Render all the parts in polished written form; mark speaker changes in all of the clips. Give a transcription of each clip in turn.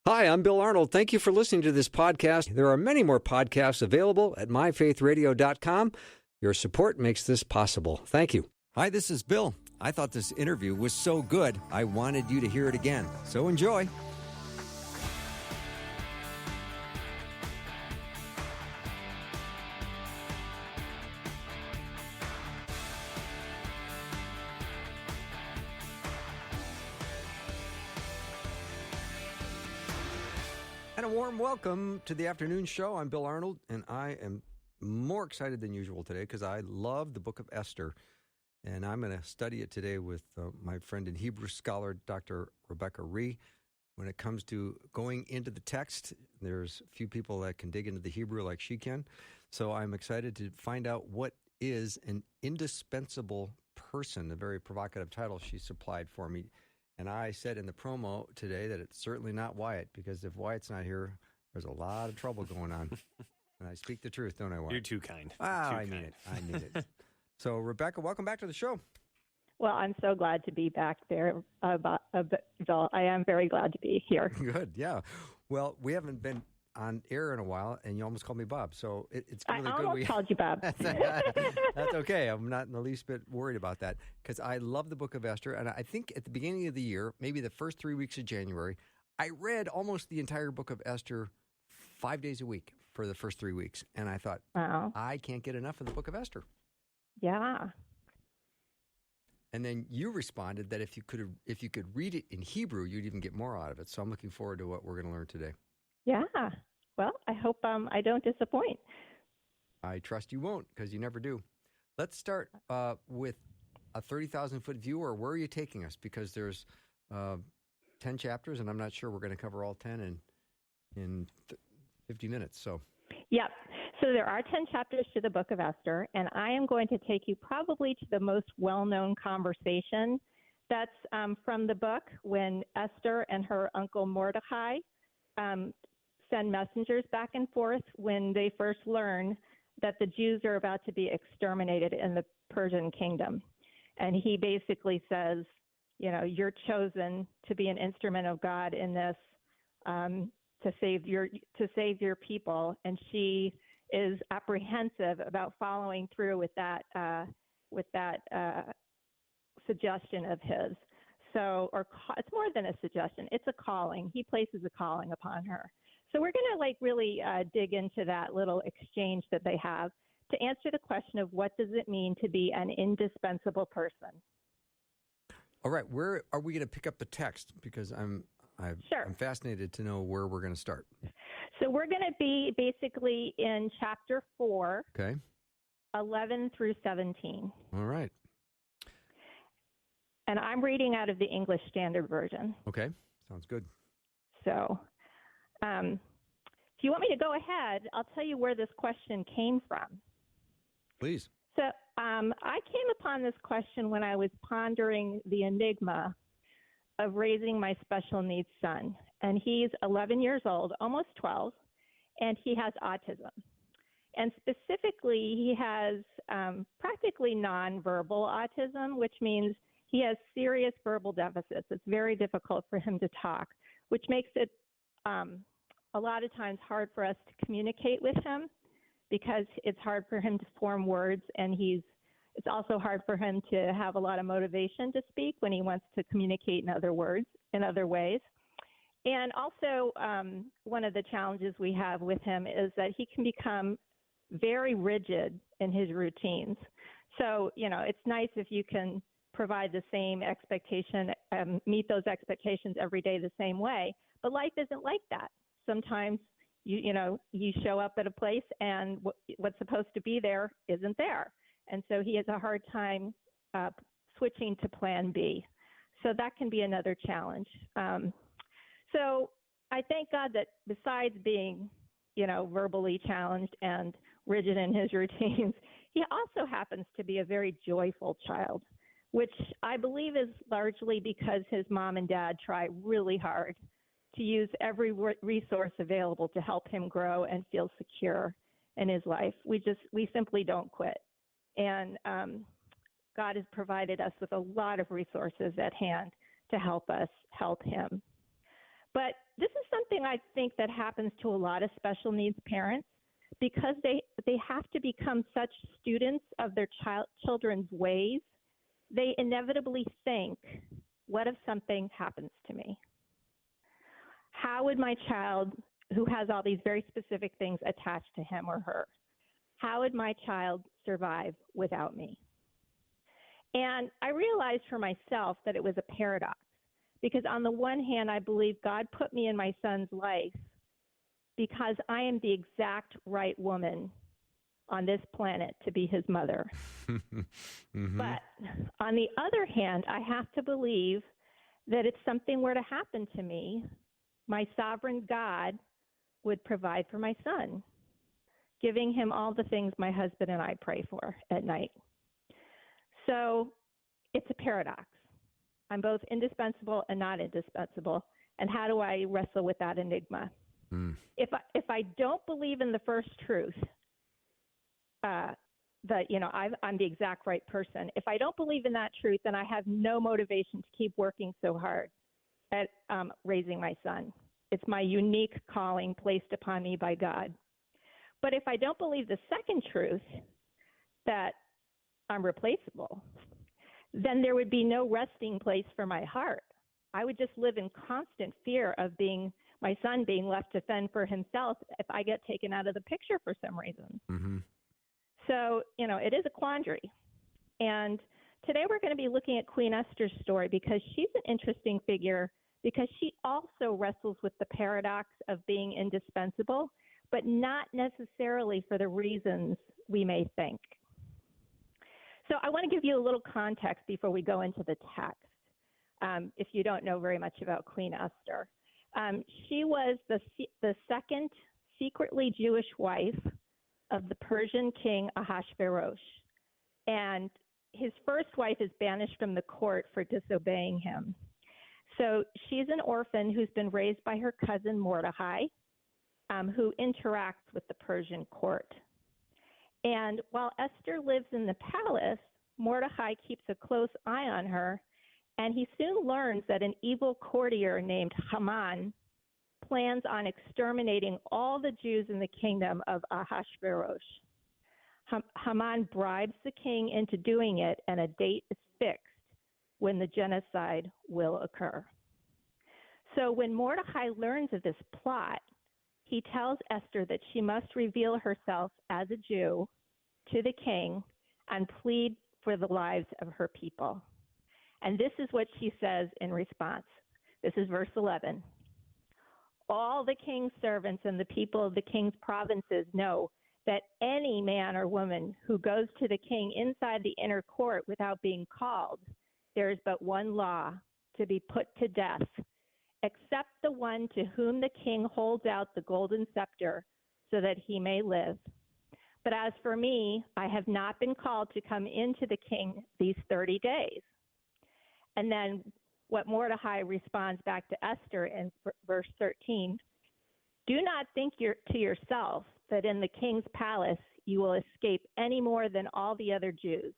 Speaker 1: Hi, I'm Bill Arnold. Thank you for listening to this podcast. There are many more podcasts available at myfaithradio.com. Your support makes this possible. Thank you. Hi, this is Bill. I thought this interview was so good, I wanted you to hear it again. So enjoy. And a warm welcome to the afternoon show. I'm Bill Arnold, and I am more excited than usual today because I love the book of Esther. And I'm going to study it today with my friend and Hebrew scholar, Dr. Rebecca Rhee. When it comes to going into the text, there's few people that can dig into the Hebrew like she can. So I'm excited to find out what is an indispensable person, a very provocative title she supplied for me. And I said in the promo today that it's certainly not Wyatt, because if Wyatt's not here, there's a lot of trouble going on. And I speak the truth, don't I, Wyatt?
Speaker 2: You're too kind.
Speaker 1: I mean it. I mean it. So, Rebecca, welcome back to the show.
Speaker 3: Well, I'm so glad to be back there, Bill. I am very glad to be here.
Speaker 1: Good, yeah. Well, we haven't been on air in a while, and you almost called me Bob, so it's really good.
Speaker 3: I almost called you Bob.
Speaker 1: That's okay. I'm not in the least bit worried about that, because I love the book of Esther, and I think at the beginning of the year, maybe the first 3 weeks of January, I read almost the entire book of Esther 5 days a week for the first 3 weeks, and I thought, wow, I can't get enough of the book of Esther.
Speaker 3: Yeah.
Speaker 1: And then you responded that if you could read it in Hebrew, you'd even get more out of it. So I'm looking forward to what we're going to learn today.
Speaker 3: Yeah. Well, I hope I don't disappoint.
Speaker 1: I trust you won't, because you never do. Let's start with a 30,000-foot view, or where are you taking us? Because there's 10 chapters, and I'm not sure we're going to cover all 10 in 50 minutes. So.
Speaker 3: Yep. So there are 10 chapters to the book of Esther, and I am going to take you probably to the most well-known conversation that's from the book, when Esther and her uncle Mordecai send messengers back and forth when they first learn that the Jews are about to be exterminated in the Persian kingdom. And he basically says, you know, you're chosen to be an instrument of God in this, to save your people. And she is apprehensive about following through with that suggestion of his. So, it's more than a suggestion; it's a calling. He places a calling upon her. So we're going to really dig into that little exchange that they have to answer the question of what does it mean to be an indispensable person.
Speaker 1: All right, where are we going to pick up the text? Because I'm fascinated to know where we're going to start.
Speaker 3: So we're going to be basically in chapter 4,
Speaker 1: okay,
Speaker 3: 11 through 17.
Speaker 1: All right.
Speaker 3: And I'm reading out of the English Standard Version.
Speaker 1: Okay, sounds good.
Speaker 3: So if you want me to go ahead, I'll tell you where this question came from.
Speaker 1: Please.
Speaker 3: So I came upon this question when I was pondering the enigma of raising my special needs son. And he's 11 years old, almost 12, and he has autism. And specifically, he has practically nonverbal autism, which means he has serious verbal deficits. It's very difficult for him to talk, which makes it a lot of times hard for us to communicate with him, because it's hard for him to form words, and it's also hard for him to have a lot of motivation to speak when he wants to communicate in other ways. And also, one of the challenges we have with him is that he can become very rigid in his routines. So, it's nice if you can provide the same expectation, meet those expectations every day the same way. But life isn't like that. Sometimes you show up at a place and what's supposed to be there isn't there. And so he has a hard time switching to plan B. So that can be another challenge. So I thank God that besides being, verbally challenged and rigid in his routines, he also happens to be a very joyful child, which I believe is largely because his mom and dad try really hard to use every resource available to help him grow and feel secure in his life. We simply don't quit. And God has provided us with a lot of resources at hand to help us help him. But this is something I think that happens to a lot of special needs parents because they have to become such students of their children's ways. They inevitably think, what if something happens to me? How would my child, who has all these very specific things attached to him or her, how would my child survive without me? And I realized for myself that it was a paradox because on the one hand, I believe God put me in my son's life because I am the exact right woman on this planet to be his mother.
Speaker 1: Mm-hmm.
Speaker 3: But on the other hand, I have to believe that if something were to happen to me, my sovereign God would provide for my son, giving him all the things my husband and I pray for at night. So it's a paradox. I'm both indispensable and not indispensable. And how do I wrestle with that enigma? If I don't believe in the first truth, that I'm the exact right person. If I don't believe in that truth, then I have no motivation to keep working so hard at raising my son. It's my unique calling placed upon me by God. But if I don't believe the second truth, that I'm replaceable, then there would be no resting place for my heart. I would just live in constant fear of my son being left to fend for himself if I get taken out of the picture for some reason.
Speaker 1: Mm-hmm.
Speaker 3: So, it is a quandary. And today we're going to be looking at Queen Esther's story because she's an interesting figure because she also wrestles with the paradox of being indispensable, but not necessarily for the reasons we may think. So I want to give you a little context before we go into the text, if you don't know very much about Queen Esther. She was the second secretly Jewish wife of the Persian king Ahasuerus. And his first wife is banished from the court for disobeying him. So she's an orphan who's been raised by her cousin Mordecai, who interacts with the Persian court. And while Esther lives in the palace, Mordecai keeps a close eye on her, and he soon learns that an evil courtier named Haman plans on exterminating all the Jews in the kingdom of Ahasuerus. Haman bribes the king into doing it, and a date is fixed when the genocide will occur. So when Mordecai learns of this plot, he tells Esther that she must reveal herself as a Jew to the king and plead for the lives of her people. And this is what she says in response. This is verse 11. All the king's servants and the people of the king's provinces know that any man or woman who goes to the king inside the inner court without being called, there is but one law, to be put to death, except the one to whom the king holds out the golden scepter so that he may live. But as for me, I have not been called to come into the king these 30 days. And then what Mordecai responds back to Esther in verse 13, do not think to yourself that in the king's palace you will escape any more than all the other Jews.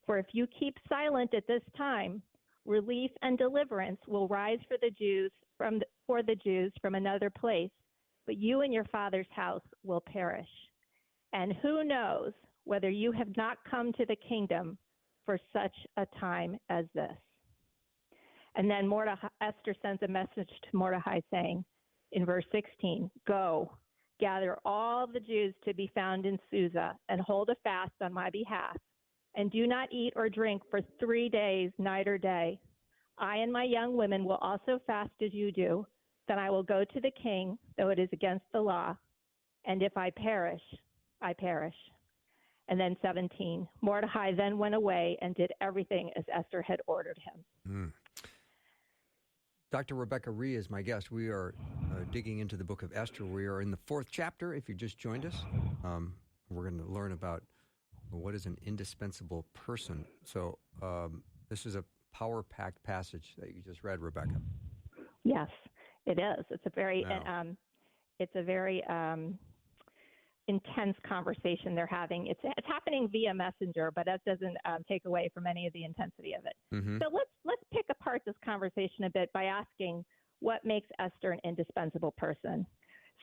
Speaker 3: For if you keep silent at this time, relief and deliverance will rise for the Jews from another place, but you and your father's house will perish. And who knows whether you have not come to the kingdom for such a time as this. And then Esther sends a message to Mordecai saying in verse 16, go, gather all the Jews to be found in Susa and hold a fast on my behalf, and do not eat or drink for 3 days, night or day. I and my young women will also fast as you do. Then I will go to the king, though it is against the law. And if I perish, I perish. And then 17, Mordecai then went away and did everything as Esther had ordered him.
Speaker 1: Dr. Rebecca Rhee is my guest. We are digging into the book of Esther. We are in the 4th chapter, if you just joined us. We're going to learn about what is an indispensable person. So this is a power-packed passage that you just read, Rebecca.
Speaker 3: Yes, it is. It's a very intense conversation they're having. It's happening via messenger, but that doesn't take away from any of the intensity of it. Mm-hmm. So let's pick apart this conversation a bit by asking, what makes Esther an indispensable person?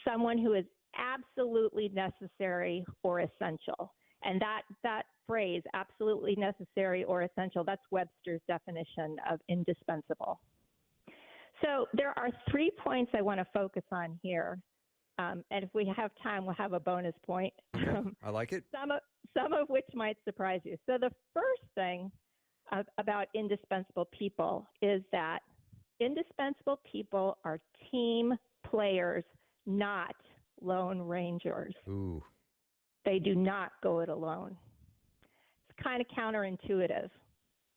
Speaker 3: Someone who is absolutely necessary or essential. And that phrase, absolutely necessary or essential, that's Webster's definition of indispensable. So there are 3 points I want to focus on here. And if we have time, we'll have a bonus point.
Speaker 1: Okay. I like it.
Speaker 3: Some of which might surprise you. So the first thing about indispensable people is that indispensable people are team players, not lone rangers.
Speaker 1: Ooh.
Speaker 3: They do not go it alone. It's kind of counterintuitive,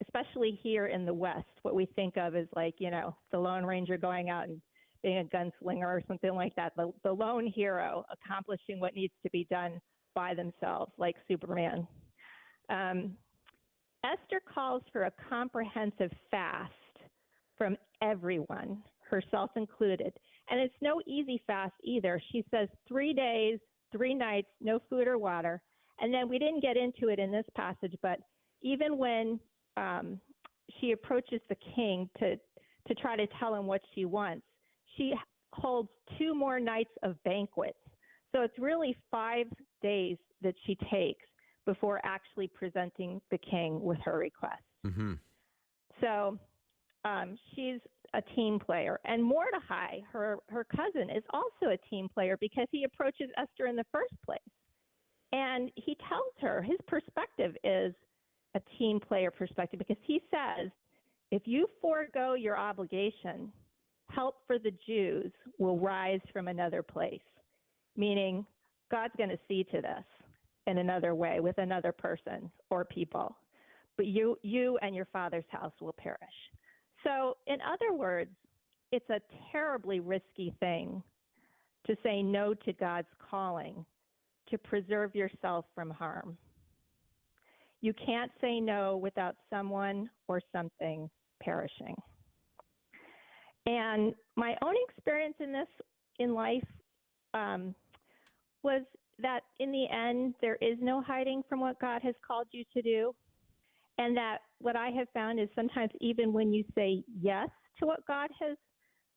Speaker 3: especially here in the West. What we think of is like, the Lone Ranger going out and being a gunslinger or something like that. The lone hero accomplishing what needs to be done by themselves, like Superman. Esther calls for a comprehensive fast from everyone, herself included. And it's no easy fast either. She says 3 days, 3 nights, no food or water. And then we didn't get into it in this passage, but even when she approaches the king to try to tell him what she wants, she holds 2 more nights of banquets. So it's really 5 days that she takes before actually presenting the king with her request.
Speaker 1: Mm-hmm.
Speaker 3: So she's a team player. And Mordecai, her cousin, is also a team player because he approaches Esther in the first place. And he tells her his perspective is a team player perspective because he says, if you forego your obligation, help for the Jews will rise from another place, meaning God's going to see to this in another way with another person or people. But you and your father's house will perish. So in other words, it's a terribly risky thing to say no to God's calling to preserve yourself from harm. You can't say no without someone or something perishing. And my own experience in this in life was that in the end, there is no hiding from what God has called you to do. And that what I have found is sometimes even when you say yes to what God has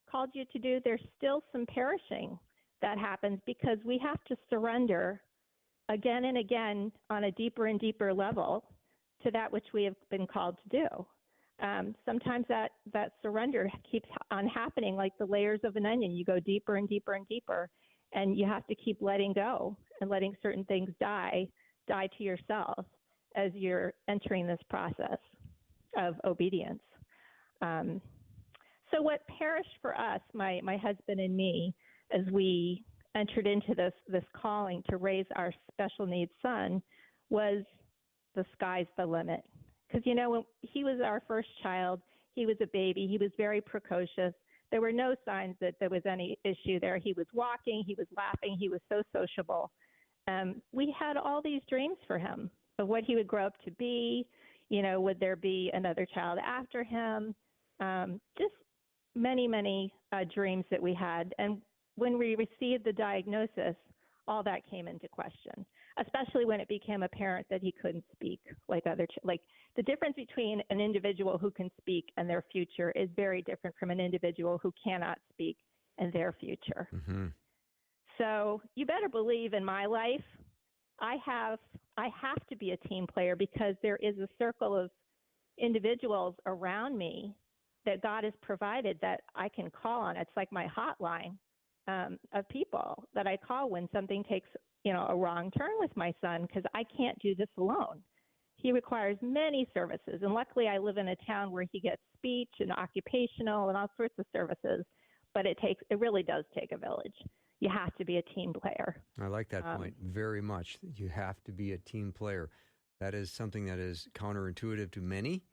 Speaker 3: called you to do, there's still some perishing that happens because we have to surrender again and again on a deeper and deeper level to that which we have been called to do. Sometimes that surrender keeps on happening like the layers of an onion. You go deeper and deeper and deeper, and you have to keep letting go and letting certain things die to yourself as you're entering this process of obedience. So what perished for us, my husband and me, as we entered into this calling to raise our special needs son, was the sky's the limit. Because, when he was our first child, he was a baby. He was very precocious. There were no signs that there was any issue there. He was walking. He was laughing. He was so sociable. We had all these dreams for him of what he would grow up to be. Would there be another child after him? Just many, many dreams that we had. And when we received the diagnosis, all that came into question, especially when it became apparent that he couldn't speak like the difference between an individual who can speak and their future is very different from an individual who cannot speak and their future.
Speaker 1: Mm-hmm.
Speaker 3: So you better believe in my life, I have to be a team player because there is a circle of individuals around me that God has provided that I can call on. It's like my hotline of people that I call when something takes, a wrong turn with my son because I can't do this alone. He requires many services. And luckily I live in a town where he gets speech and occupational and all sorts of services, but it really does take a village. You have to be a team player.
Speaker 1: I like that point very much. You have to be a team player. That is something that is counterintuitive to many.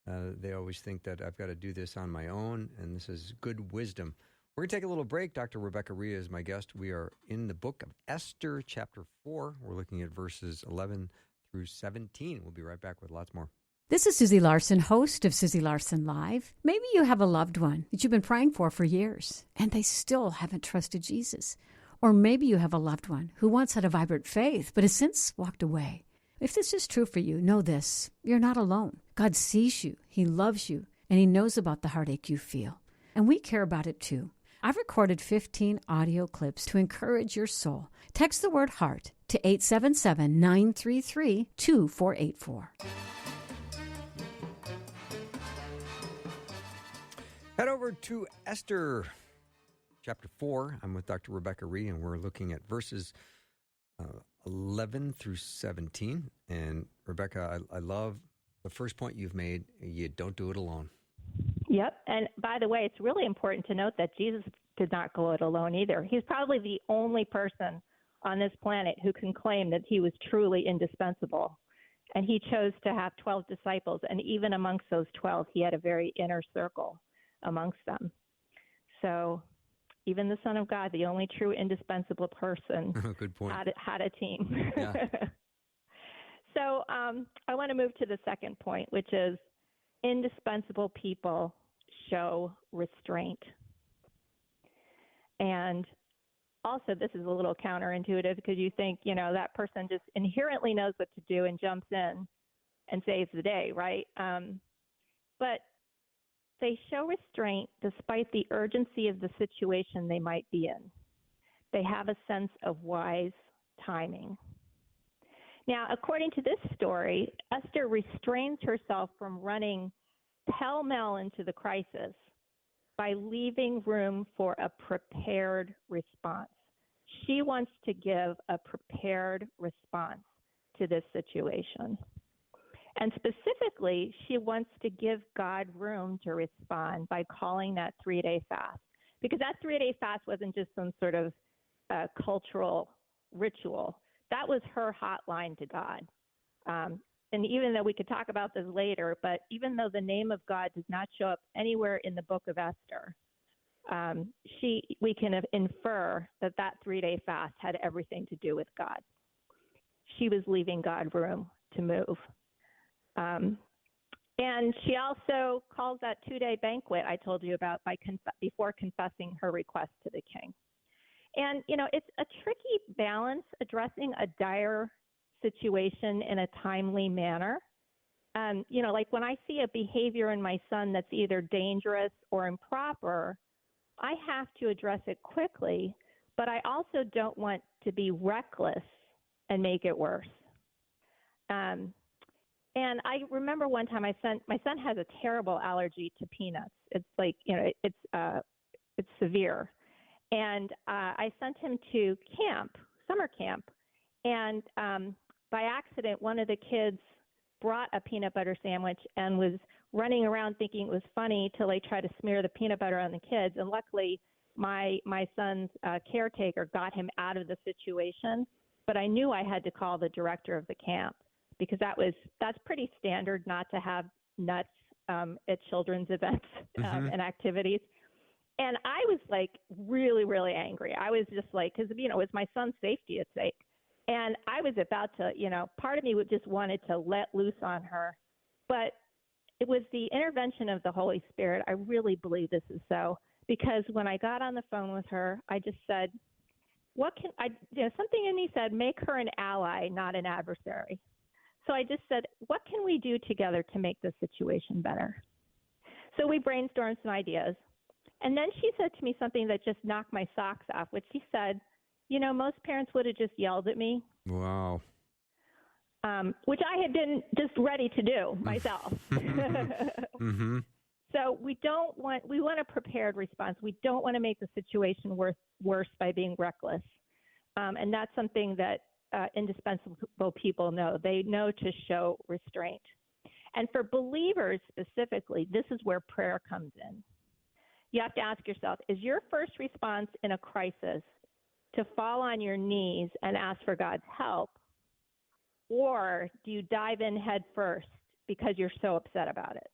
Speaker 1: They always think that I've got to do this on my own, and this is good wisdom. We're going to take a little break. Dr. Rebecca Rhee is my guest. We are in the book of Esther, chapter 4. We're looking at verses 11 through 17. We'll be right back with lots more.
Speaker 2: This is Susie Larson, host of Susie Larson Live. Maybe you have a loved one that you've been praying for years, and they still haven't trusted Jesus. Or maybe you have a loved one who once had a vibrant faith, but has since walked away. If this is true for you, know this: you're not alone. God sees you, He loves you, and He knows about the heartache you feel. And we care about it too. I've recorded 15 audio clips to encourage your soul. Text the word heart to 877-933-2484.
Speaker 1: Head over to Esther chapter 4. I'm with Dr. Rebecca Rhee, and we're looking at verses 11 through 17. And Rebecca, I love the first point you've made. You don't do it alone.
Speaker 3: Yep. And by the way, it's really important to note that Jesus did not go it alone either. He's probably the only person on this planet who can claim that he was truly indispensable. And he chose to have 12 disciples. And even amongst those 12, he had a very inner circle amongst them. So even the Son of God, the only true indispensable person,
Speaker 1: Good point.
Speaker 3: had a team.
Speaker 1: Yeah.
Speaker 3: So I want to move to the second point, which is indispensable people show restraint. And also, this is a little counterintuitive because you think, that person just inherently knows what to do and jumps in and saves the day, right? But they show restraint despite the urgency of the situation they might be in. They have a sense of wise timing. Now, according to this story, Esther restrains herself from running pell-mell into the crisis by leaving room for a prepared response. She wants to give a prepared response to this situation. And specifically, she wants to give God room to respond by calling that 3-day fast. Because that 3-day fast wasn't just some sort of cultural ritual. That was her hotline to God. And even though we could talk about this later, but even though the name of God does not show up anywhere in the book of Esther, we can infer that 3-day fast had everything to do with God. She was leaving God room to move. And she also calls that 2-day banquet I told you about before confessing her request to the king. And, it's a tricky balance addressing a dire situation in a timely manner. Like when I see a behavior in my son that's either dangerous or improper, I have to address it quickly, but I also don't want to be reckless and make it worse. And I remember one time my son has a terrible allergy to peanuts. It's like, it's severe. And I sent him to summer camp, and by accident, one of the kids brought a peanut butter sandwich and was running around thinking it was funny to try to smear the peanut butter on the kids. And luckily, my son's caretaker got him out of the situation. But I knew I had to call the director of the camp because that's pretty standard not to have nuts at children's events and activities. And I was really, really angry. I was just because, it was my son's safety at stake. And I was about to, part of me just wanted to let loose on her. But it was the intervention of the Holy Spirit. I really believe this is so. Because when I got on the phone with her, I just said, something in me said, make her an ally, not an adversary. So I just said, what can we do together to make this situation better? So we brainstormed some ideas. And then she said to me something that just knocked my socks off, which she said, most parents would have just yelled at me.
Speaker 1: Wow.
Speaker 3: Which I had been just ready to do myself.
Speaker 1: Mm-hmm.
Speaker 3: So we want a prepared response. We don't want to make the situation worse by being reckless. And that's something that indispensable people know. They know to show restraint. And for believers specifically, this is where prayer comes in. You have to ask yourself, is your first response in a crisis to fall on your knees and ask for God's help? Or do you dive in head first because you're so upset about it?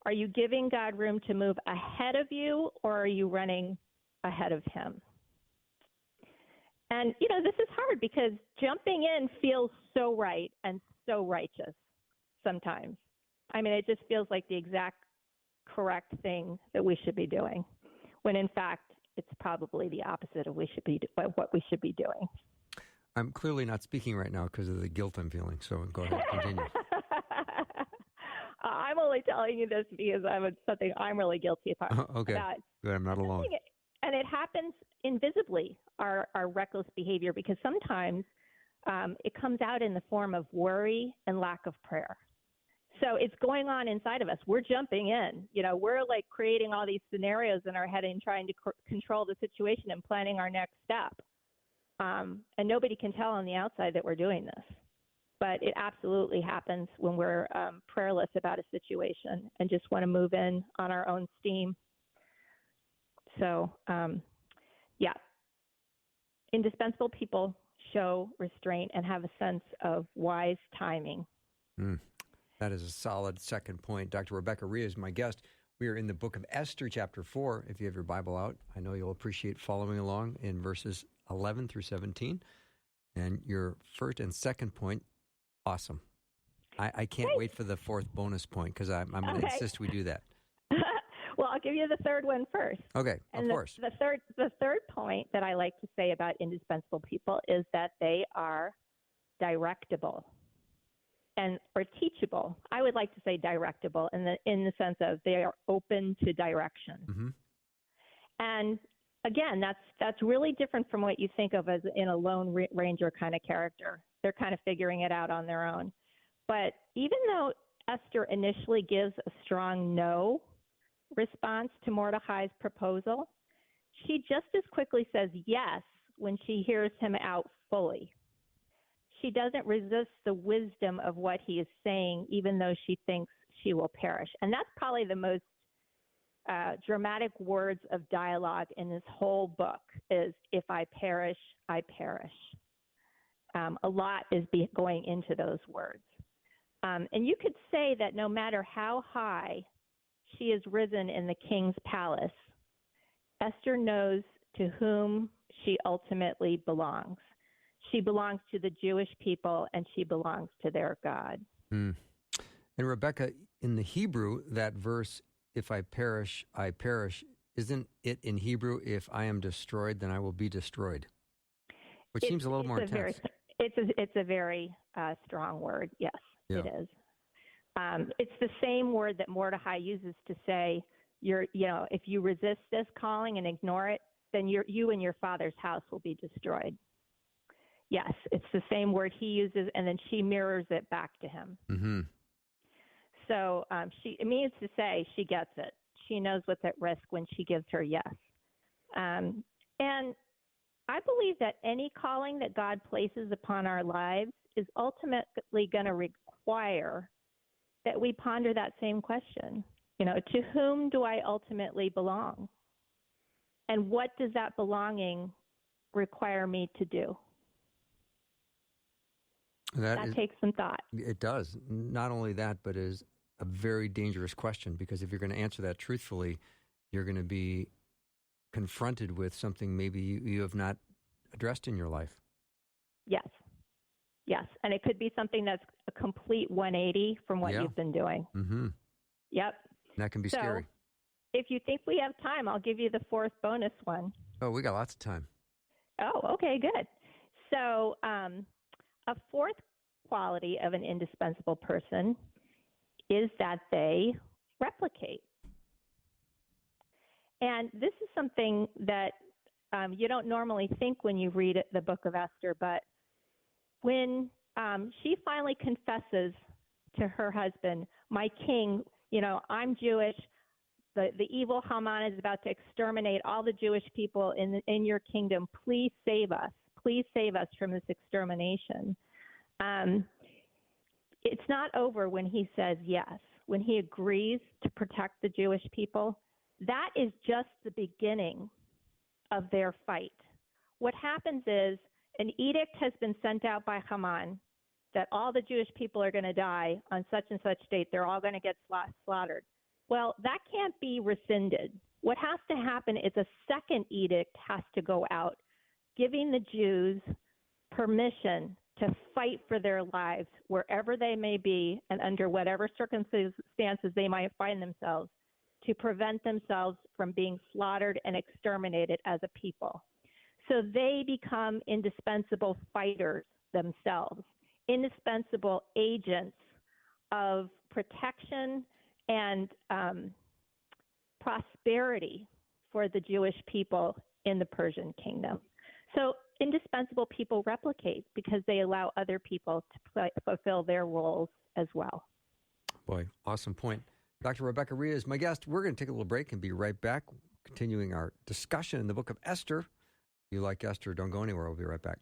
Speaker 3: Are you giving God room to move ahead of you, or are you running ahead of him? And, this is hard because jumping in feels so right and so righteous sometimes. I mean, it just feels like the exact correct thing that we should be doing, when in fact it's probably the opposite of what we should be doing.
Speaker 1: I'm clearly not speaking right now because of the guilt I'm feeling, so go ahead, continue.
Speaker 3: I'm only telling you this because something I'm really guilty about.
Speaker 1: Okay, good. I'm not alone.
Speaker 3: And it happens invisibly, our reckless behavior, because sometimes it comes out in the form of worry and lack of prayer. So it's going on inside of us. We're jumping in. We're like creating all these scenarios in our head and trying to control the situation and planning our next step. And nobody can tell on the outside that we're doing this. But it absolutely happens when we're prayerless about a situation and just want to move in on our own steam. So, indispensable people show restraint and have a sense of wise timing.
Speaker 1: That is a solid second point. Dr. Rebecca Rhee is my guest. We are in the book of Esther, chapter 4. If you have your Bible out, I know you'll appreciate following along in verses 11 through 17. And your first and second point, awesome. I can't wait for the fourth bonus point because I'm going to insist we do that.
Speaker 3: Well, I'll give you the third one first.
Speaker 1: Okay, of course.
Speaker 3: The third point that I like to say about indispensable people is that they are directable or teachable. I would like to say directable in the sense of they are open to direction.
Speaker 1: Mm-hmm.
Speaker 3: And again, that's really different from what you think of as in a Lone Ranger kind of character. They're kind of figuring it out on their own. But even though Esther initially gives a strong no response to Mordecai's proposal, she just as quickly says yes when she hears him out fully. She doesn't resist the wisdom of what he is saying, even though she thinks she will perish. And that's probably the most dramatic words of dialogue in this whole book is, if I perish, I perish. A lot is going into those words. And you could say that no matter how high she is risen in the king's palace, Esther knows to whom she ultimately belongs. She belongs to the Jewish people, and she belongs to their God.
Speaker 1: And Rebecca, in the Hebrew, that verse, if I perish, I perish, isn't it in Hebrew, if I am destroyed, then I will be destroyed? Which seems a little more intense.
Speaker 3: It's a very strong word, yes, It is. It's the same word that Mordecai uses to say, if you resist this calling and ignore it, then you and your father's house will be destroyed. Yes, it's the same word he uses, and then she mirrors it back to him.
Speaker 1: Mm-hmm.
Speaker 3: So it means to say she gets it. She knows what's at risk when she gives her yes. And I believe that any calling that God places upon our lives is ultimately going to require that we ponder that same question. To whom do I ultimately belong? And what does that belonging require me to do? That takes some thought.
Speaker 1: It does. Not only that, but is a very dangerous question, because if you're going to answer that truthfully, you're going to be confronted with something maybe you have not addressed in your life. Yes.
Speaker 3: And it could be something that's a complete 180 from what you've been doing.
Speaker 1: Mm-hmm.
Speaker 3: Yep.
Speaker 1: And that can be scary.
Speaker 3: If you think we have time, I'll give you the fourth bonus one.
Speaker 1: Oh, we got lots of time.
Speaker 3: Oh, okay, good. So a fourth quality of an indispensable person is that they replicate. And this is something that you don't normally think when you read the book of Esther, but when she finally confesses to her husband, my king, I'm Jewish, the evil Haman is about to exterminate all the Jewish people in your kingdom. Please save us. Please save us from this extermination. It's not over when he says yes, when he agrees to protect the Jewish people. That is just the beginning of their fight. What happens is an edict has been sent out by Haman that all the Jewish people are going to die on such and such date. They're all going to get slaughtered. Well, that can't be rescinded. What has to happen is a second edict has to go out, giving the Jews permission to fight for their lives wherever they may be and under whatever circumstances they might find themselves, to prevent themselves from being slaughtered and exterminated as a people. So they become indispensable fighters themselves, indispensable agents of protection and prosperity for the Jewish people in the Persian kingdom. So indispensable people replicate because they allow other people to fulfill their roles as well.
Speaker 1: Boy, awesome point. Dr. Rebecca Rhee is my guest. We're going to take a little break and be right back, continuing our discussion in the book of Esther. If you like Esther, don't go anywhere. We'll be right back.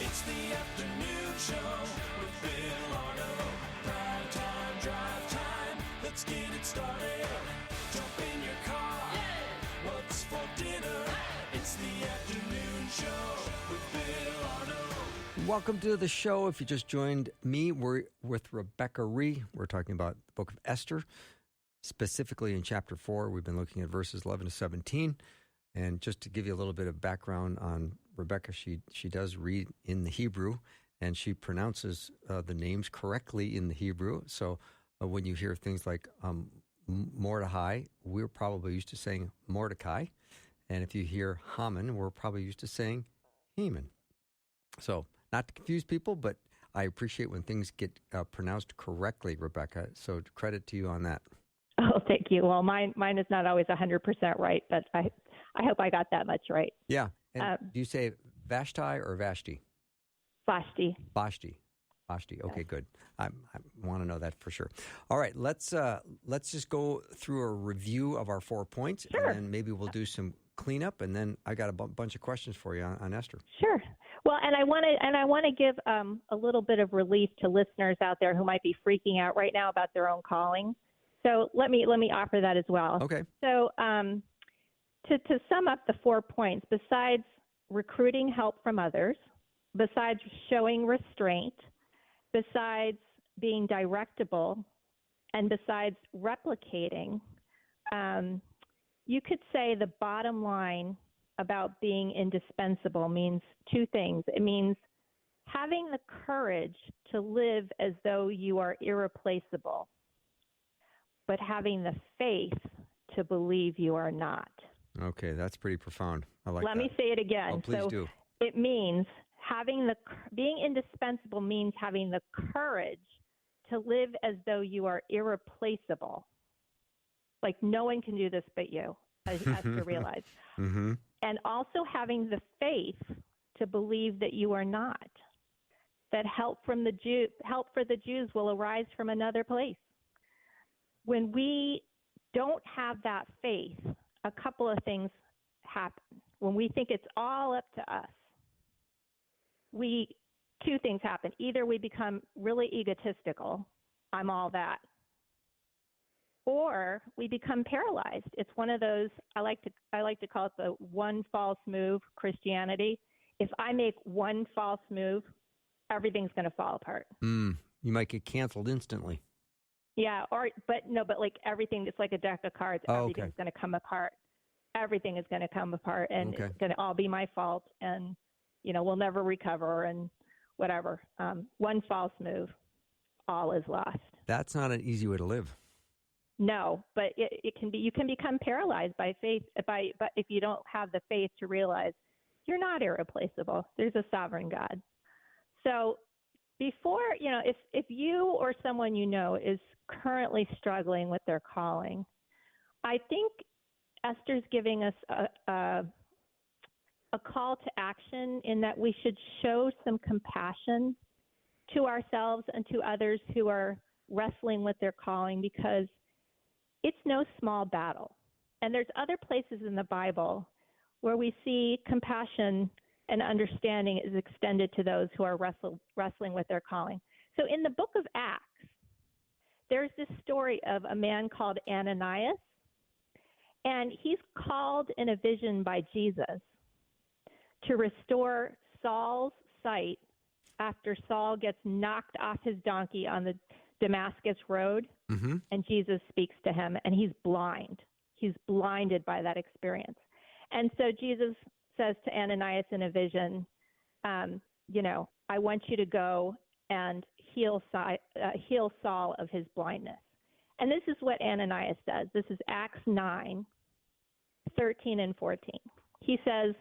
Speaker 4: It's the afternoon show with Bill Arnold. Prime time, drive time. Let's get it started. Jump in your car. Yeah. What's for dinner? It's the afternoon show with Bill Arnold.
Speaker 1: Welcome to the show. If you just joined me, we're with Rebecca Rhee. We're talking about the book of Esther, specifically in chapter 4. We've been looking at verses 11 to 17. And just to give you a little bit of background on Rebecca, she does read in the Hebrew, and she pronounces the names correctly in the Hebrew. So when you hear things like Mordecai, we're probably used to saying Mordecai. And if you hear Haman, we're probably used to saying Haman. So not to confuse people, but I appreciate when things get pronounced correctly, Rebecca. So credit to you on that.
Speaker 3: Oh, thank you. Well, mine is not always 100% right, but I hope I got that much right.
Speaker 1: Yeah. And do you say Vashti or Vashti?
Speaker 3: Vashti.
Speaker 1: Vashti. Okay, good. I want to know that for sure. All right, let's just go through a review of our 4 points,
Speaker 3: Sure.
Speaker 1: And then maybe we'll do some cleanup, and then I got a bunch of questions for you on Esther.
Speaker 3: Sure. Well, and I want to give a little bit of relief to listeners out there who might be freaking out right now about their own calling. So let me offer that as well.
Speaker 1: Okay.
Speaker 3: So to sum up the 4 points, besides recruiting help from others, besides showing restraint, besides being directable, and besides replicating, you could say the bottom line about being indispensable means 2 things. It means having the courage to live as though you are irreplaceable, but having the faith to believe you are not.
Speaker 1: Okay, that's pretty profound. I like that.
Speaker 3: Let me say it again.
Speaker 1: Oh, please do.
Speaker 3: It means being indispensable means having the courage to live as though you are irreplaceable. Like no one can do this but you, as to realize.
Speaker 1: Mm-hmm.
Speaker 3: And also having the faith to believe that you are not. That help for the Jews will arise from another place. When we don't have that faith, a couple of things happen. When we think it's all up to us, 2 things happen. Either we become really egotistical, I'm all that, or we become paralyzed. It's one of those, I like to call it the one false move Christianity. If I make one false move, everything's going to fall apart.
Speaker 1: You might get canceled instantly.
Speaker 3: Yeah, but like everything, it's like a deck of cards. Everything's going to come apart. Everything is going to come apart, and it's going to all be my fault, and we'll never recover, and whatever. One false move, all is lost.
Speaker 1: That's not an easy way to live.
Speaker 3: No, but it can be. You can become paralyzed by faith, but if you don't have the faith to realize you're not irreplaceable. There's a sovereign God. So before, if you or someone is currently struggling with their calling, I think Esther's giving us a call to action in that we should show some compassion to ourselves and to others who are wrestling with their calling, because it's no small battle. And there's other places in the Bible where we see compassion and understanding is extended to those who are wrestling with their calling. So in the book of Acts, there's this story of a man called Ananias, and he's called in a vision by Jesus to restore Saul's sight after Saul gets knocked off his donkey on the Damascus Road,
Speaker 1: Mm-hmm.
Speaker 3: and Jesus speaks to him, and he's blind. He's blinded by that experience. And so Jesus says to Ananias in a vision, I want you to go and heal Saul of his blindness. And this is what Ananias does. This is Acts 9:13 and 14. He says,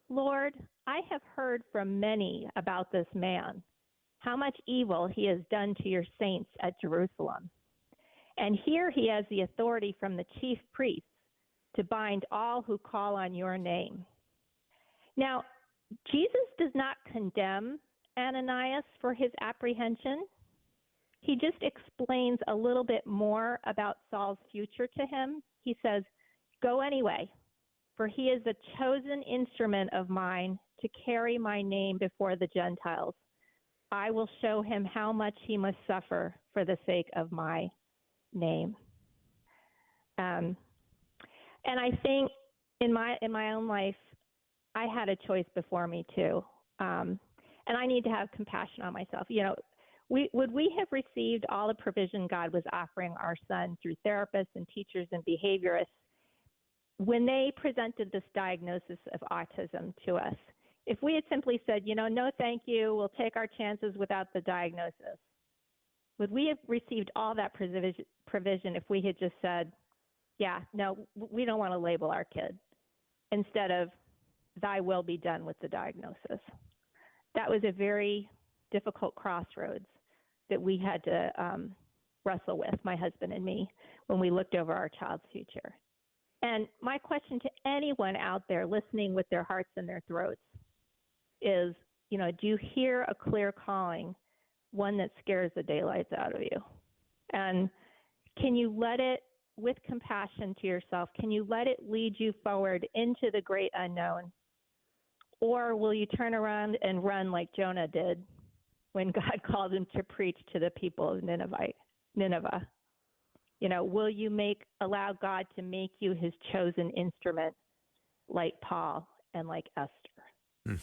Speaker 3: Lord, I have heard from many about this man, how much evil he has done to your saints at Jerusalem. And here he has the authority from the chief priests to bind all who call on your name. Now, Jesus does not condemn Ananias for his apprehension. He just explains a little bit more about Saul's future to him. He says, go anyway, for he is a chosen instrument of mine to carry my name before the Gentiles. I will show him how much he must suffer for the sake of my name. And I think in my own life, I had a choice before me too. And I need to have compassion on myself. Would we have received all the provision God was offering our son through therapists and teachers and behaviorists when they presented this diagnosis of autism to us? If we had simply said, no, thank you, we'll take our chances without the diagnosis, would we have received all that provision if we had just said, yeah, no, we don't want to label our kid, instead of thy will be done with the diagnosis? That was a very difficult crossroads that we had to wrestle with, my husband and me, when we looked over our child's future. And my question to anyone out there listening with their hearts in their throats is, do you hear a clear calling, one that scares the daylights out of you? And can you let it, with compassion to yourself, can you let it lead you forward into the great unknown? Or will you turn around and run like Jonah did when God called him to preach to the people of Nineveh? Will you allow God to make you his chosen instrument like Paul and like Esther?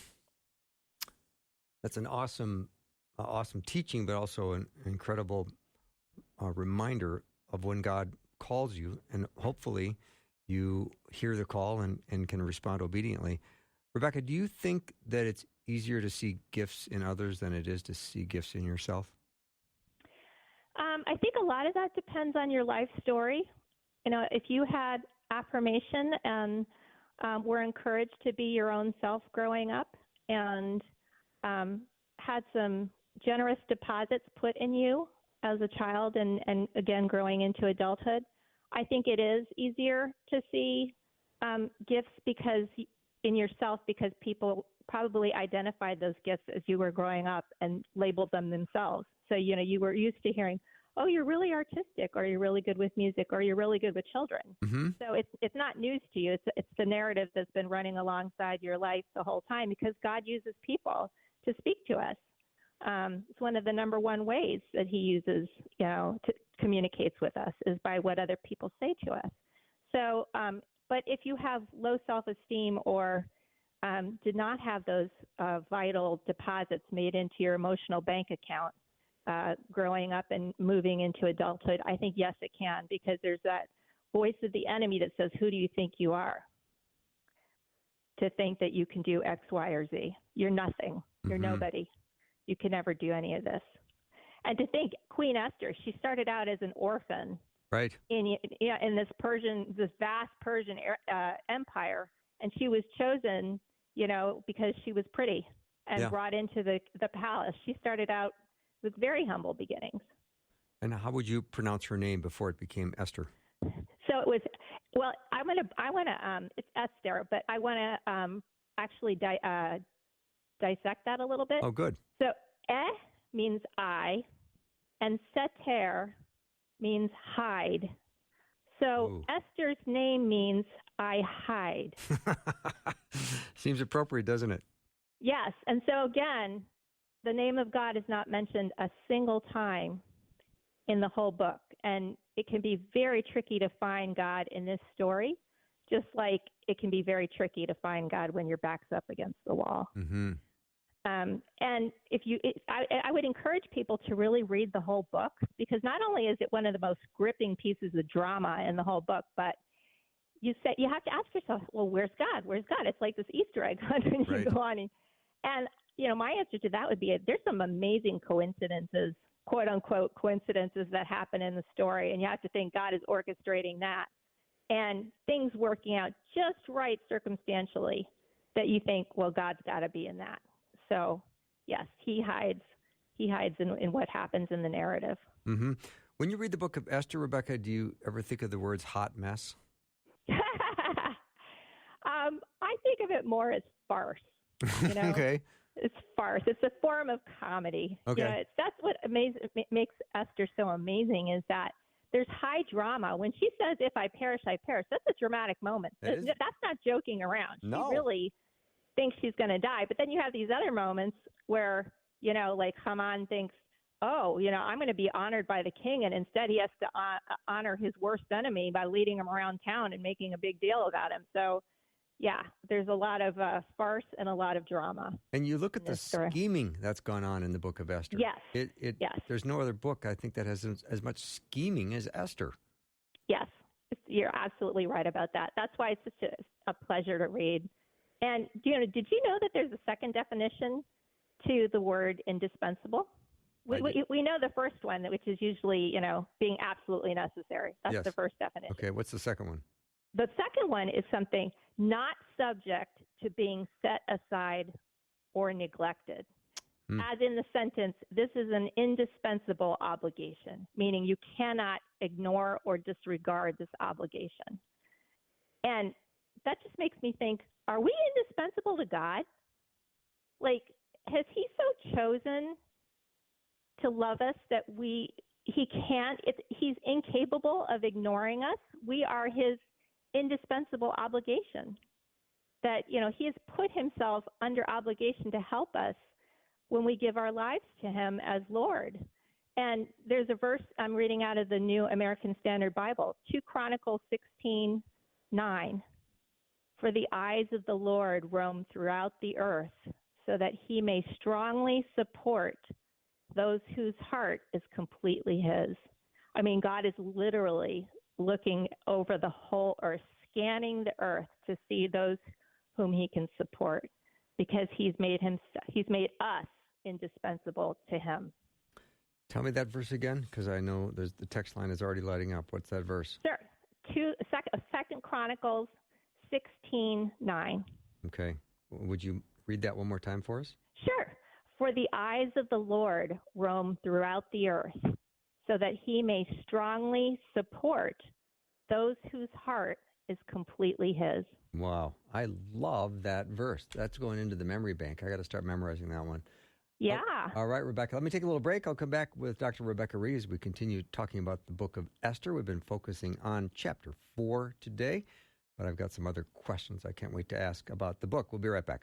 Speaker 1: That's an awesome teaching, but also an incredible reminder of when God calls you, and hopefully you hear the call and can respond obediently. Rebecca, do you think that it's easier to see gifts in others than it is to see gifts in yourself?
Speaker 3: I think a lot of that depends on your life story. If you had affirmation and were encouraged to be your own self growing up and had some generous deposits put in you as a child and again, growing into adulthood, I think it is easier to see gifts in yourself because people probably identified those gifts as you were growing up and labeled them themselves. So, you were used to hearing, oh, you're really artistic, or you're really good with music, or you're really good with children.
Speaker 1: Mm-hmm.
Speaker 3: So it's not news to you. It's the narrative that's been running alongside your life the whole time, because God uses people to speak to us. It's one of the number one ways that he uses, to communicates with us, is by what other people say to us. So, but if you have low self-esteem or did not have those vital deposits made into your emotional bank account growing up and moving into adulthood, I think, yes, it can, because there's that voice of the enemy that says, who do you think you are to think that you can do X, Y, or Z? You're nothing. You're nobody. You can never do any of this. And to think Queen Esther, she started out as an orphan,
Speaker 1: right,
Speaker 3: in this vast Persian empire, and she was chosen, because she was pretty and brought into the palace. She started out with very humble beginnings.
Speaker 1: And how would you pronounce her name before it became Esther?
Speaker 3: So it was, well, it's Esther, but I want to actually dissect that a little bit.
Speaker 1: Oh, good.
Speaker 3: So means I, and seter means hide. So Esther's name means I hide.
Speaker 1: Seems appropriate, doesn't it?
Speaker 3: Yes. And so again, the name of God is not mentioned a single time in the whole book. And it can be very tricky to find God in this story, just like it can be very tricky to find God when your back's up against the wall.
Speaker 1: Mm-hmm.
Speaker 3: And I would encourage people to really read the whole book, because not only is it one of the most gripping pieces of drama in the whole book, but you have to ask yourself, well, where's God? Where's God? It's like this Easter egg hunt when you go on. And my answer to that would be there's some amazing coincidences, quote unquote coincidences, that happen in the story, and you have to think God is orchestrating that, and things working out just right circumstantially that you think, well, God's got to be in that. So, yes, he hides in what happens in the narrative.
Speaker 1: Mm-hmm. When you read the book of Esther, Rebecca, do you ever think of the words hot mess?
Speaker 3: I think of it more as farce.
Speaker 1: Okay.
Speaker 3: It's farce. It's a form of comedy.
Speaker 1: Okay.
Speaker 3: That's what makes Esther so amazing, is that there's high drama. When she says, if I perish, I perish, that's a dramatic moment. That's not joking around.
Speaker 1: No.
Speaker 3: She really thinks she's going to die. But then you have these other moments where, like Haman thinks, oh, I'm going to be honored by the king. And instead he has to honor his worst enemy by leading him around town and making a big deal about him. So, yeah, there's a lot of farce and a lot of drama.
Speaker 1: And you look at the scheming that's gone on in the book of Esther.
Speaker 3: Yes.
Speaker 1: Yes. There's no other book, I think, that has as much scheming as Esther.
Speaker 3: Yes, you're absolutely right about that. That's why it's such a pleasure to read. And, did you know that there's a second definition to the word indispensable? We know the first one, which is usually, being absolutely necessary. That's the first definition.
Speaker 1: Okay, what's the second one?
Speaker 3: The second one is something not subject to being set aside or neglected. As in the sentence, this is an indispensable obligation, meaning you cannot ignore or disregard this obligation. And that just makes me think, are we indispensable to God? Like, has he so chosen to love us that he's incapable of ignoring us? We are his indispensable obligation, that he has put himself under obligation to help us when we give our lives to him as Lord. And there's a verse I'm reading out of the New American Standard Bible, 2 Chronicles 16:9. For the eyes of the Lord roam throughout the earth, so that he may strongly support those whose heart is completely his. I mean, God is literally looking over the whole earth, scanning the earth to see those whom he can support, because he's made us indispensable to him.
Speaker 1: Tell me that verse again, because I know the text line is already lighting up. What's that verse?
Speaker 3: Sure. 2 Chronicles 16:9.
Speaker 1: Okay. Would you read that one more time for us?
Speaker 3: Sure. For the eyes of the Lord roam throughout the earth, so that he may strongly support those whose heart is completely his.
Speaker 1: Wow. I love that verse. That's going into the memory bank. I got to start memorizing that one.
Speaker 3: Yeah.
Speaker 1: All right, Rebecca. Let me take a little break. I'll come back with Dr. Rebecca Rhee as we continue talking about the book of Esther. We've been focusing on chapter 4 today, but I've got some other questions I can't wait to ask about the book. We'll be right back.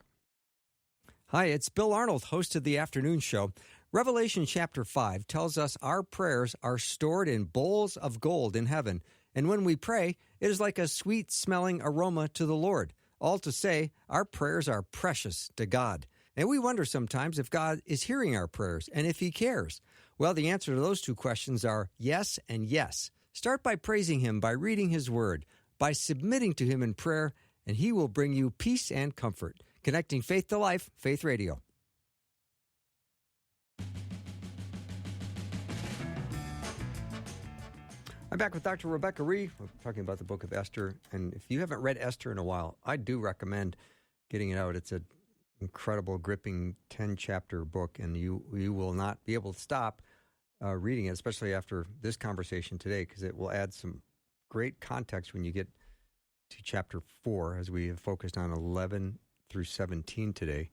Speaker 1: Hi, it's Bill Arnold, host of the afternoon show. Revelation chapter 5 tells us our prayers are stored in bowls of gold in heaven, and when we pray, it is like a sweet-smelling aroma to the Lord. All to say, our prayers are precious to God. And we wonder sometimes if God is hearing our prayers and if he cares. Well, the answer to those two questions are yes and yes. Start by praising him, by reading his word, by submitting to him in prayer, and he will bring you peace and comfort. Connecting faith to life, Faith Radio. I'm back with Dr. Rebecca Rhee. We're talking about the book of Esther. And if you haven't read Esther in a while, I do recommend getting it out. It's an incredible, gripping 10-chapter book, and you will not be able to stop reading it, especially after this conversation today, because it will add some great context when you get to chapter 4, as we have focused on 11 through 17 today.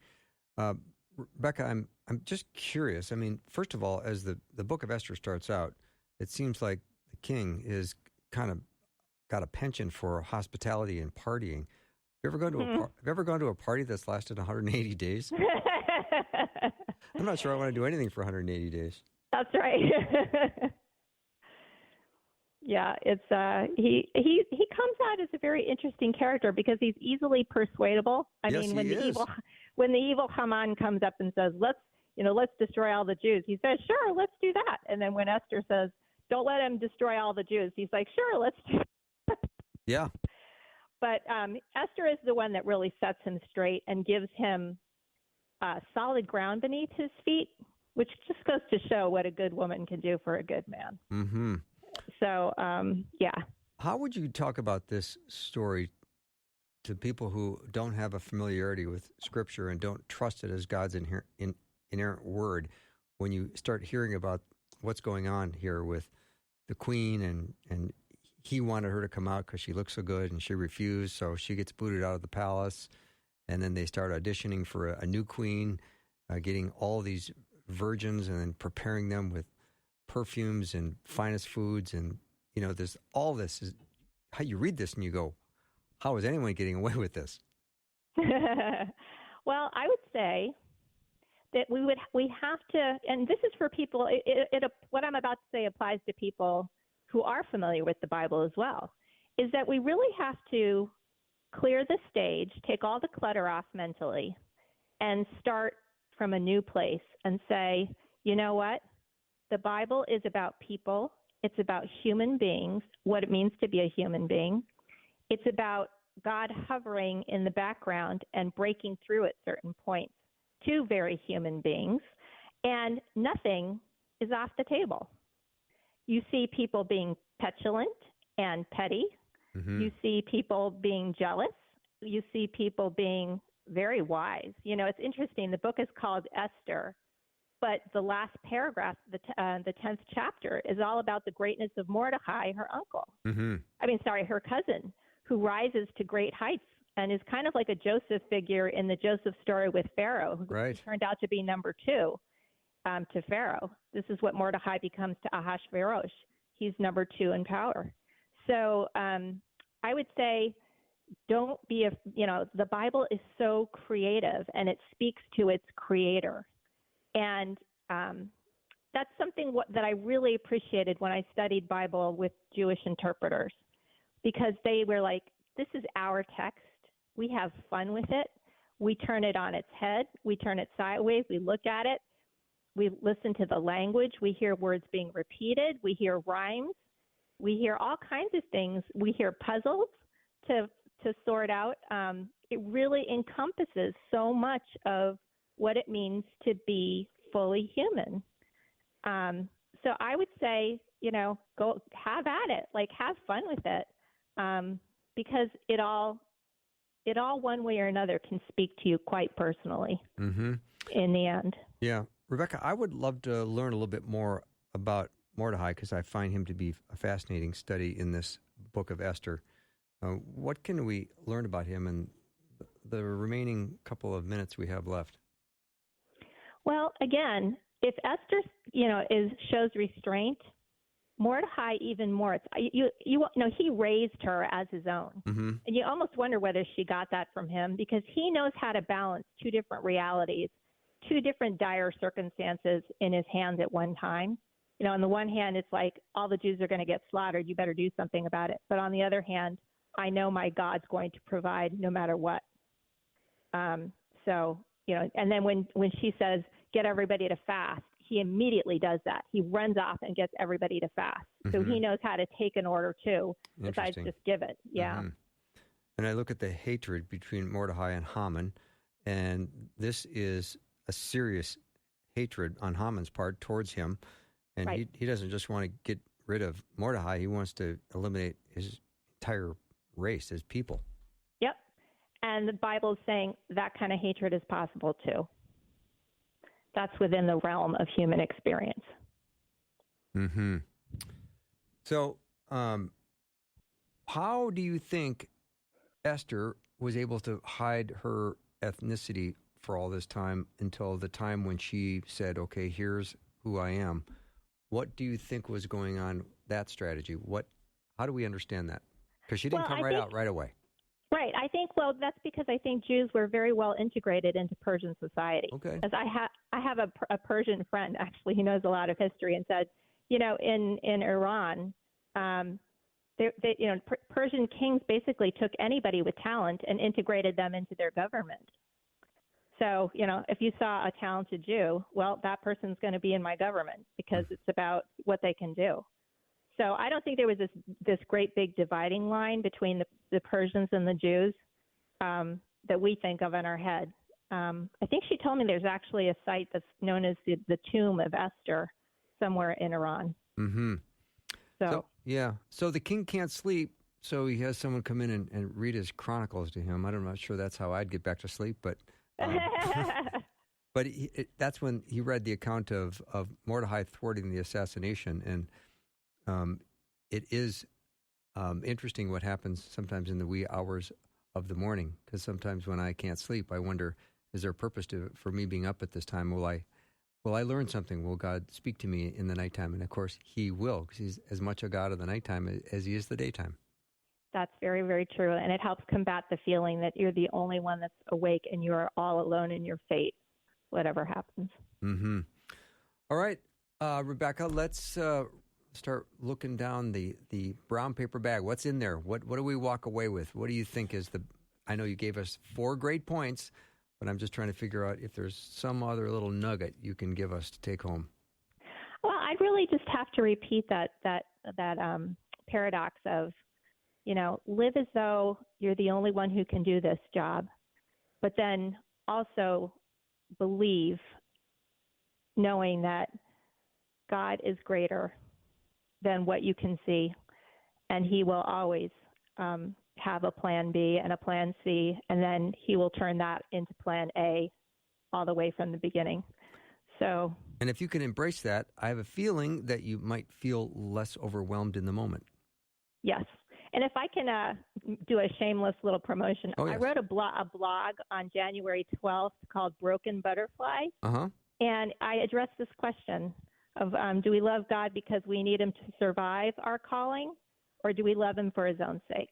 Speaker 1: Rebecca, I'm just curious. I mean, first of all, as the book of Esther starts out, it seems like the king is kind of got a penchant for hospitality and partying. Have you ever gone to a party that's lasted 180 days? I'm not sure I want to do anything for 180 days.
Speaker 3: That's right. Yeah, it's he comes out as a very interesting character because he's easily persuadable. I
Speaker 1: Yes,
Speaker 3: mean, when
Speaker 1: he
Speaker 3: the
Speaker 1: is.
Speaker 3: when the evil Haman comes up and says, let's destroy all the Jews, he says, sure, let's do that. And then when Esther says, don't let him destroy all the Jews, he's like, sure, let's do that.
Speaker 1: Yeah.
Speaker 3: But Esther is the one that really sets him straight and gives him solid ground beneath his feet, which just goes to show what a good woman can do for a good man.
Speaker 1: Mm-hmm.
Speaker 3: So, yeah.
Speaker 1: How would you talk about this story to people who don't have a familiarity with Scripture and don't trust it as God's inerrant word when you start hearing about what's going on here with the queen and he wanted her to come out because she looked so good and she refused, so she gets booted out of the palace, and then they start auditioning for a new queen, getting all these virgins and then preparing them with perfumes and finest foods, and there's all this is how you read this and you go, how is anyone getting away with this?
Speaker 3: Well, I would say that we have to, and this is for people, what I'm about to say applies to people who are familiar with the Bible as well, is that we really have to clear the stage, take all the clutter off mentally, and start from a new place and say, you know what? The Bible is about people. It's about human beings, what it means to be a human being. It's about God hovering in the background and breaking through at certain points to very human beings, and nothing is off the table. You see people being petulant and petty. Mm-hmm. You see people being jealous. You see people being very wise. It's interesting. The book is called Esther, but the last paragraph, the 10th chapter, is all about the greatness of Mordecai, her uncle. Mm-hmm. Her cousin, who rises to great heights and is kind of like a Joseph figure in the Joseph story with Pharaoh, who turned out to be number 2 to Pharaoh. This is what Mordecai becomes to Ahasuerus. He's number 2 in power. So I would say don't be the Bible is so creative and it speaks to its creator. And that's something that I really appreciated when I studied Bible with Jewish interpreters, because they were like, this is our text. We have fun with it. We turn it on its head. We turn it sideways. We look at it. We listen to the language. We hear words being repeated. We hear rhymes. We hear all kinds of things. We hear puzzles to sort out. It really encompasses so much of what it means to be fully human. So I would say, go have at it, have fun with it, because it all one way or another can speak to you quite personally in the end. Yeah.
Speaker 1: Rebecca, I would love to learn a little bit more about Mordecai because I find him to be a fascinating study in this book of Esther. What can we learn about him in the remaining couple of minutes we have left?
Speaker 3: Well, again, if Esther, shows restraint, Mordecai even more. He raised her as his own, and you almost wonder whether she got that from him, because he knows how to balance 2 different realities, 2 different dire circumstances in his hands at one time. On the one hand, it's like all the Jews are going to get slaughtered. You better do something about it. But on the other hand, I know my God's going to provide no matter what. And then when she says, get everybody to fast, he immediately does that. He runs off and gets everybody to fast. So he knows how to take an order too, besides just give it. Yeah. Mm-hmm.
Speaker 1: And I look at the hatred between Mordecai and Haman, and this is a serious hatred on Haman's part towards him. And he doesn't just want to get rid of Mordecai. He wants to eliminate his entire race, his people.
Speaker 3: Yep. And the Bible is saying that kind of hatred is possible too. That's within the realm of human experience.
Speaker 1: Mm-hmm. So how do you think Esther was able to hide her ethnicity for all this time until the time when she said, okay, here's who I am? What do you think was going on, that strategy? How do we understand that? Because she didn't come out right away.
Speaker 3: Right. I think, that's because I think Jews were very well integrated into Persian society. Okay. As I have a Persian friend, actually, who knows a lot of history, and said, in Iran, Persian kings basically took anybody with talent and integrated them into their government. So, if you saw a talented Jew, well, that person's going to be in my government because it's about what they can do. So I don't think there was this great big dividing line between the Persians and the Jews that we think of in our head. I think she told me there's actually a site that's known as the Tomb of Esther somewhere in Iran.
Speaker 1: Mm-hmm. So the king can't sleep, so he has someone come in and read his chronicles to him. I'm not sure that's how I'd get back to sleep, but but that's when he read the account of Mordecai thwarting the assassination, and it is interesting what happens sometimes in the wee hours of the morning, because sometimes when I can't sleep, I wonder, is there a purpose for me being up at this time? Will I learn something? Will God speak to me in the nighttime? And of course, He will, because He's as much a God of the nighttime as He is the daytime.
Speaker 3: That's very, very true. And it helps combat the feeling that you're the only one that's awake and you are all alone in your fate, whatever happens.
Speaker 1: Mm-hmm. All right, Rebecca, let's start looking down the brown paper bag. What's in there? What do we walk away with? What do you think is I know you gave us 4 great points, but I'm just trying to figure out if there's some other little nugget you can give us to take home.
Speaker 3: Well, I really just have to repeat that paradox of, live as though you're the only one who can do this job, but then also believe, knowing that God is greater than what you can see, and He will always have a plan B and a plan C, and then He will turn that into plan A all the way from the beginning. So,
Speaker 1: and if you can embrace that, I have a feeling that you might feel less overwhelmed in the moment.
Speaker 3: Yes. And if I can do a shameless little promotion,
Speaker 1: oh, yes.
Speaker 3: I wrote a blog on January 12th called Broken Butterfly, and I addressed this question of do we love God because we need Him to survive our calling, or do we love Him for His own sake?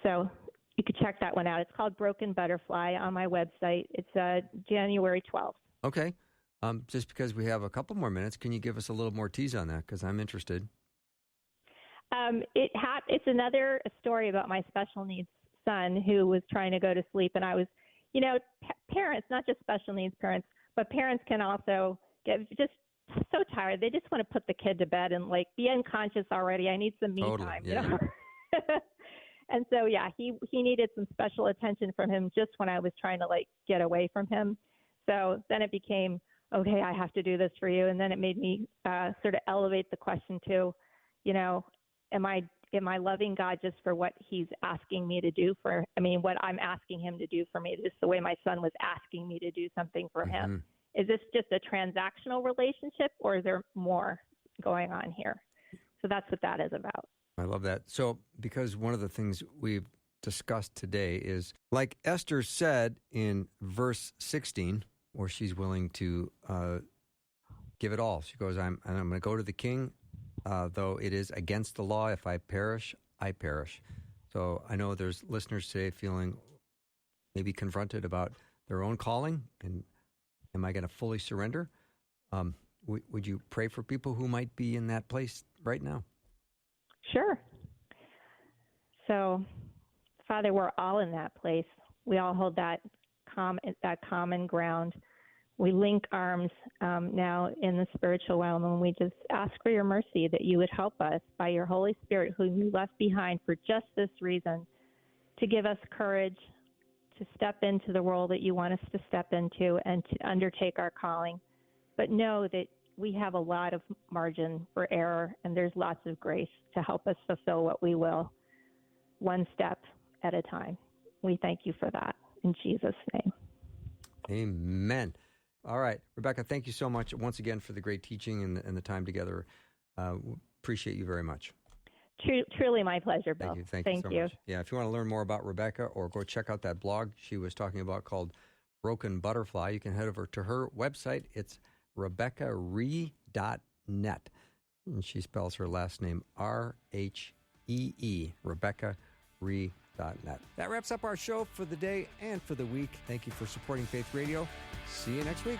Speaker 3: So you could check that one out. It's called Broken Butterfly on my website. It's January 12th.
Speaker 1: Okay. Just because we have a couple more minutes, can you give us a little more tease on that? Because I'm interested.
Speaker 3: It's another story about my special needs son who was trying to go to sleep. And I was, parents, not just special needs parents, but parents can also get just so tired. They just want to put the kid to bed and be unconscious already. I need some me time,
Speaker 1: yeah.
Speaker 3: And so, he needed some special attention from him just when I was trying to get away from him. So then it became, okay, I have to do this for you. And then it made me sort of elevate the question to, am I loving God just for what He's asking me to do what I'm asking Him to do for me, just the way my son was asking me to do something for him. Is this just a transactional relationship, or is there more going on here? So that's what that is about.
Speaker 1: I love that. So, because one of the things we've discussed today is, like Esther said in verse 16, where she's willing to give it all. She goes, I'm going to go to the king, though it is against the law. If I perish, I perish. So I know there's listeners today feeling maybe confronted about their own calling, and am I going to fully surrender? Would you pray for people who might be in that place right now?
Speaker 3: Sure. So, Father, we're all in that place. We all hold that common ground. We link arms now in the spiritual realm, and we just ask for your mercy that you would help us by your Holy Spirit, whom you left behind for just this reason, to give us courage to step into the role that you want us to step into and to undertake our calling. But know that we have a lot of margin for error, and there's lots of grace to help us fulfill what we will, one step at a time. We thank you for that in Jesus' name.
Speaker 1: Amen. All right, Rebecca, thank you so much once again for the great teaching and the time together. Appreciate you very much.
Speaker 3: Truly my pleasure, Bill.
Speaker 1: Thank you so much. Yeah, if you want to learn more about Rebecca or go check out that blog she was talking about called Broken Butterfly, you can head over to her website. It's RebeccaRhee.net. And she spells her last name R-H-E-E, RebeccaRhee.net. That wraps up our show for the day and for the week. Thank you for supporting Faith Radio. See you next week.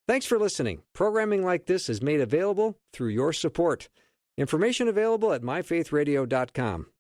Speaker 1: Thanks for listening. Programming like this is made available through your support. Information available at myfaithradio.com.